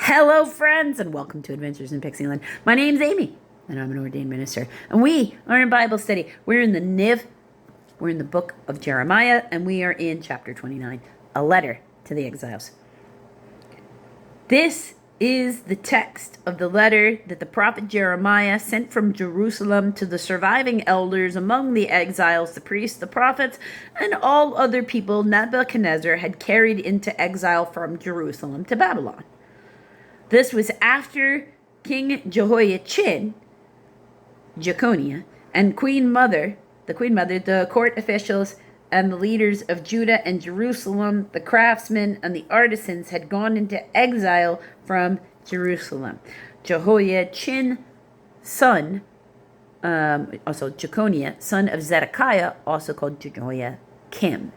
Hello, friends, and welcome to Adventures in Pixieland. My name's Amy, and I'm an ordained minister. And we are in Bible study. We're in the NIV. We're in the book of Jeremiah, and we are in chapter 29, a letter to the exiles. This is the text of the letter that the prophet Jeremiah sent from Jerusalem to the surviving elders among the exiles, the priests, the prophets, and all other people Nebuchadnezzar had carried into exile from Jerusalem to Babylon. This was after King Jehoiachin, Jeconiah, and the court officials, and the leaders of Judah and Jerusalem, the craftsmen and the artisans, had gone into exile from Jerusalem. Jehoiachin, Jeconiah, son of Zedekiah, also called Jehoiakim.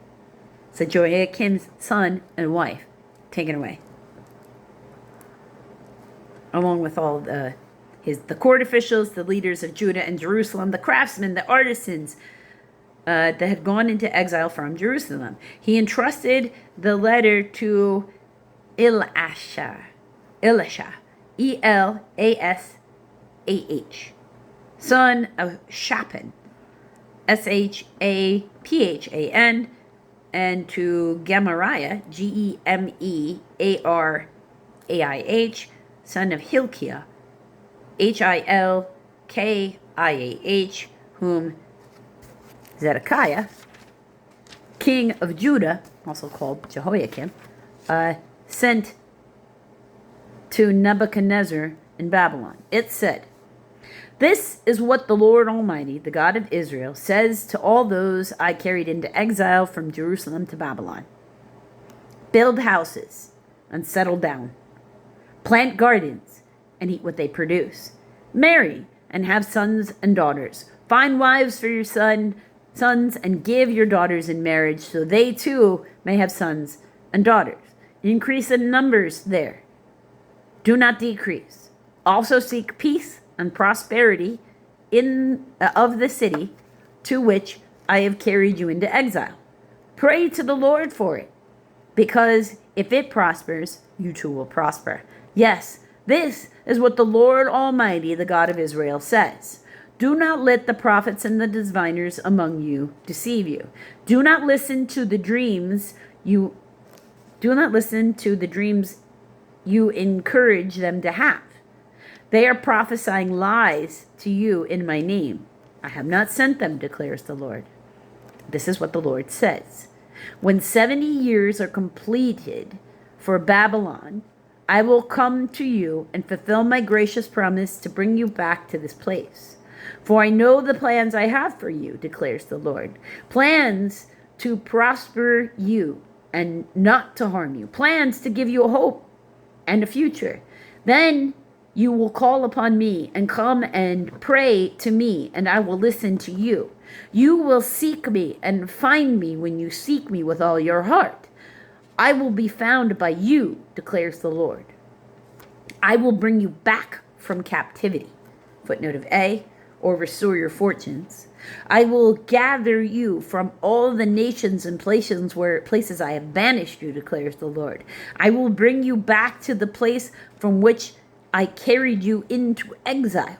So Jehoiakim's son and wife taken away, along with all the court officials, the leaders of Judah and Jerusalem, the craftsmen, the artisans that had gone into exile from Jerusalem. He entrusted the letter to Elisha, Elasah, son of Shaphan, Shaphan, and to Gemariah, Gemeraiah, son of Hilkiah, Hilkiah, whom Zedekiah, king of Judah, also called Jehoiakim, sent to Nebuchadnezzar in Babylon. It said, "This is what the Lord Almighty, the God of Israel, says to all those I carried into exile from Jerusalem to Babylon. Build houses and settle down. Plant gardens and eat what they produce. Marry and have sons and daughters. Find wives for your sons and give your daughters in marriage, so they too may have sons and daughters. Increase in numbers there. Do not decrease. Also seek peace and prosperity of the city to which I have carried you into exile. Pray to the Lord for it, because if it prospers, you too will prosper. Yes, this is what the Lord Almighty, the God of Israel, says. Do not let the prophets and the diviners among you deceive you. Do not listen to the dreams you encourage them to have. They are prophesying lies to you in my name. I have not sent them, declares the Lord. This is what the Lord says. When 70 years are completed for Babylon, I will come to you and fulfill my gracious promise to bring you back to this place. For I know the plans I have for you, declares the Lord. Plans to prosper you and not to harm you. Plans to give you a hope and a future. Then you will call upon me and come and pray to me, and I will listen to you. You will seek me and find me when you seek me with all your heart. I will be found by you, declares the Lord. I will bring you back from captivity. Footnote of A, or restore your fortunes. I will gather you from all the nations and places I have banished you, declares the Lord. I will bring you back to the place from which I carried you into exile.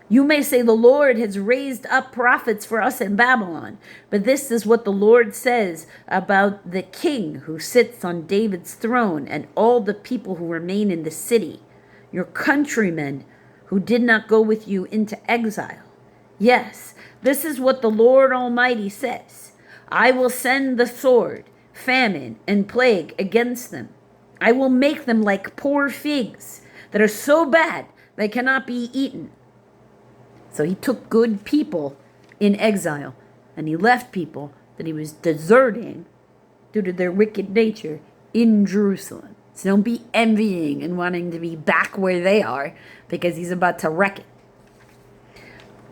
You may say the Lord has raised up prophets for us in Babylon, but this is what the Lord says about the king who sits on David's throne and all the people who remain in the city, your countrymen who did not go with you into exile. Yes, this is what the Lord Almighty says. I will send the sword, famine, and plague against them. I will make them like poor figs that are so bad they cannot be eaten." So he took good people in exile, and he left people that he was deserting due to their wicked nature in Jerusalem. So don't be envying and wanting to be back where they are, because he's about to wreck it.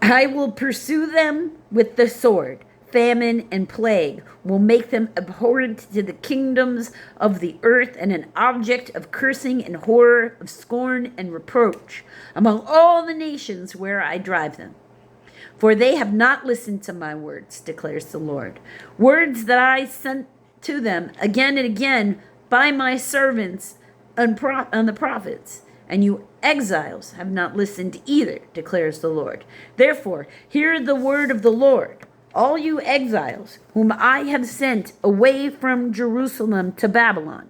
I will pursue them with the sword. Famine and plague will make them abhorrent to the kingdoms of the earth and an object of cursing and horror, of scorn and reproach among all the nations where I drive them. For they have not listened to my words, declares the Lord. Words that I sent to them again and again by my servants on the prophets, and you exiles have not listened either, declares the Lord. Therefore, hear the word of the Lord, all you exiles whom I have sent away from Jerusalem to Babylon.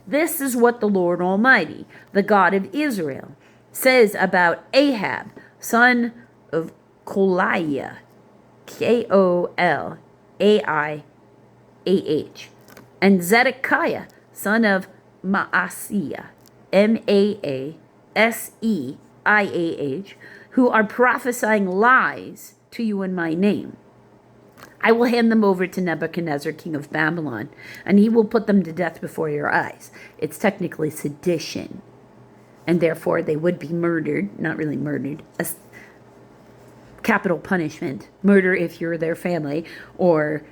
This is what the Lord Almighty, the God of Israel, says about Ahab, son of Kolaiah, Kolaiah, and Zedekiah, son of Maaseiah, Maaseiah, who are prophesying lies to you in my name. I will hand them over to Nebuchadnezzar, king of Babylon, and he will put them to death before your eyes. It's technically sedition, and therefore they would be murdered, not really murdered, as capital punishment. Murder if you're their family, or,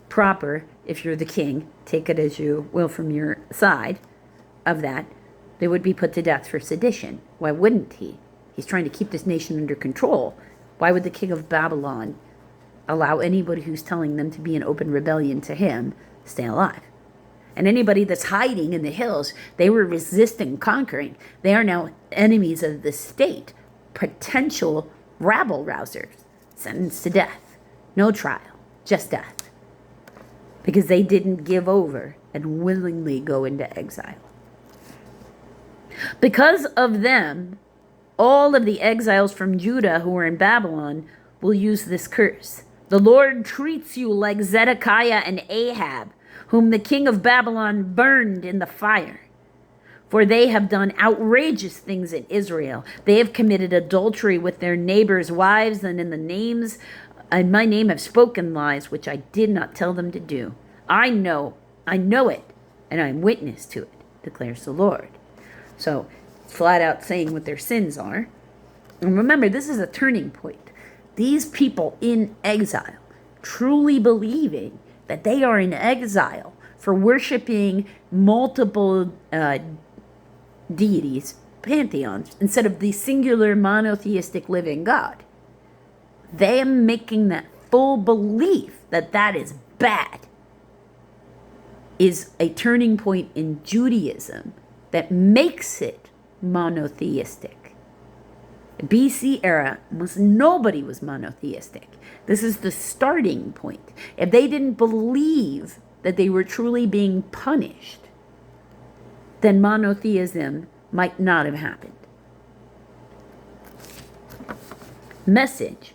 proper if you're the king. Take it as you will from your side of that. They would be put to death for sedition. Why wouldn't he? He's trying to keep this nation under control. Why would the king of Babylon allow anybody who's telling them to be in open rebellion to him stay alive? And anybody that's hiding in the hills, they were resisting conquering. They are now enemies of the state, potential rabble rousers, sentenced to death. No trial, just death. Because they didn't give over and willingly go into exile. Because of them, all of the exiles from Judah who were in Babylon will use this curse. The Lord treats you like Zedekiah and Ahab, whom the king of Babylon burned in the fire. For they have done outrageous things in Israel. They have committed adultery with their neighbors' wives, and in my name have spoken lies which I did not tell them to do. I know it, and I am witness to it, declares the Lord. So, flat out saying what their sins are. And remember, this is a turning point. These people in exile, truly believing that they are in exile for worshiping multiple deities, pantheons, instead of the singular monotheistic living God. They are making that full belief that that is bad is a turning point in Judaism that makes it monotheistic. BC era, nobody was monotheistic. This is the starting point. If they didn't believe that they were truly being punished, then monotheism might not have happened. Message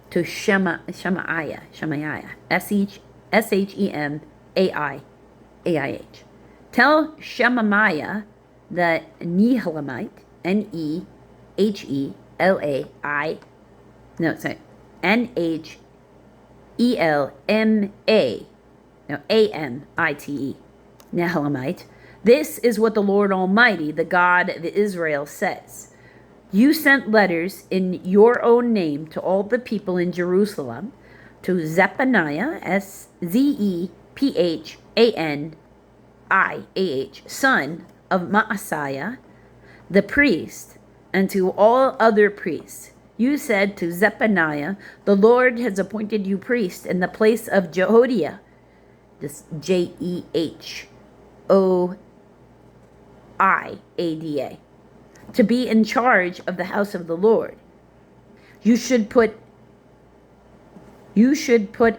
to Shemaiah, Shemaiah. Tell Shemaiah the Nehelamite, Nehelai, Amite, Nehelamite. This is what the Lord Almighty, the God of Israel, says. You sent letters in your own name to all the people in Jerusalem, to Zephaniah, Zephaniah, son of Maaseiah, the priest, and to all other priests. You said to Zephaniah, the Lord has appointed you priest in the place of Jehoiada, this Jehoiada, to be in charge of the house of the Lord. You should put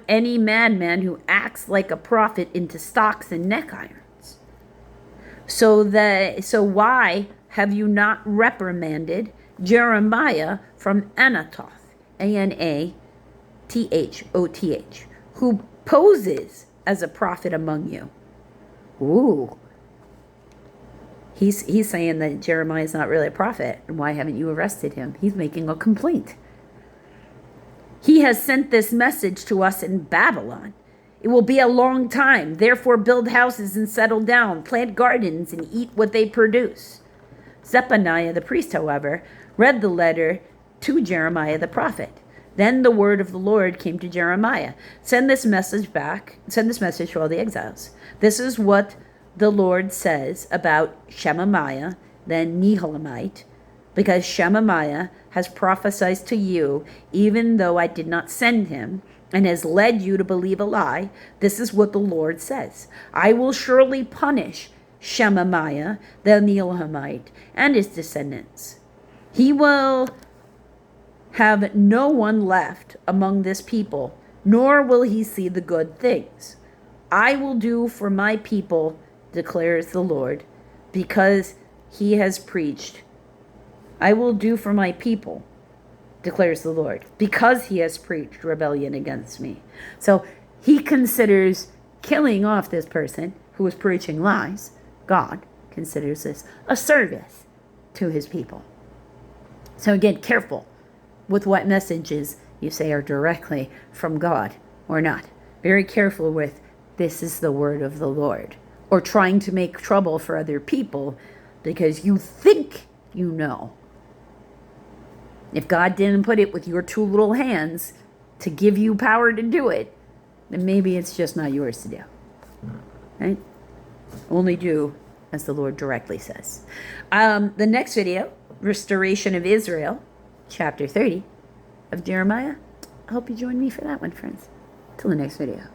any madman who acts like a prophet into stocks and neck irons. So why have you not reprimanded Jeremiah from Anatoth, Anathoth, who poses as a prophet among you? Ooh. He's saying that Jeremiah is not really a prophet, and why haven't you arrested him? He's making a complaint. He has sent this message to us in Babylon. It will be a long time. Therefore, build houses and settle down, plant gardens and eat what they produce. Zephaniah the priest, however, read the letter to Jeremiah the prophet. Then the word of the Lord came to Jeremiah. Send this message to all the exiles. This is what the Lord says about Shemaiah, the Nehelamite, because Shemaiah has prophesied to you, even though I did not send him, and has led you to believe a lie. This is what the Lord says. I will surely punish Shemaiah the Neelhamite and his descendants. He will have no one left among this people, nor will he see the good things I will do for my people, declares the Lord, because he has preached. I will do for my people, declares the Lord, because he has preached rebellion against me. So he considers killing off this person who is preaching lies. God considers this a service to his people. So again, careful with what messages you say are directly from God or not. Very careful with this is the word of the Lord, or trying to make trouble for other people because you think you know. If God didn't put it with your two little hands to give you power to do it, then maybe it's just not yours to do. Right? Only do as the Lord directly says. The next video, Restoration of Israel, chapter 30 of Jeremiah. I hope you join me for that one, friends. Till the next video.